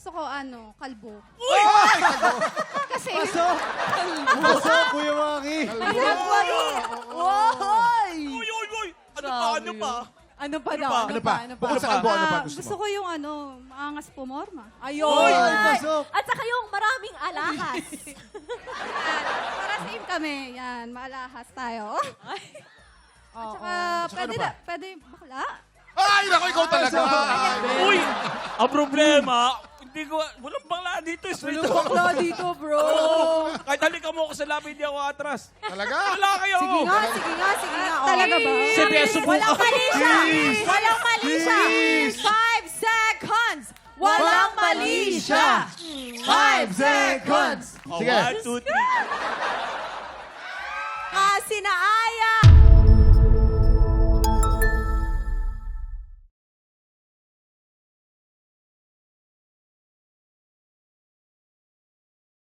Gusto ko, kalbo. Uy! Kasi, Pasok, Kuya Maki. Uy! Ano pa? Ano pa daw? pa? Ano pa? Bukod sa kalbo, ano pa gusto gusto mo? ko yung maangas pumorma. Ayun. Ay, pasok. At saka yung maraming alahas. Para same kami. Yan, maalahas tayo. At saka, Saka ano pa? pwede bakla? Ay, naku, ikaw talaga. Ay. Uy! Ang problema, walang bangla dito. Straight Walang bakla dito, bro. Kahit halika mo ako sa labi, hindi ako atras. Talaga? Wala kayo! Sige nga. Oh. Talaga ba? Sige, subukan. Walang mali siya. Walang mali siya. 5 seconds. Walang mali siya. 5 seconds. Oh, Sige. 1, 2, 3. Sina Aya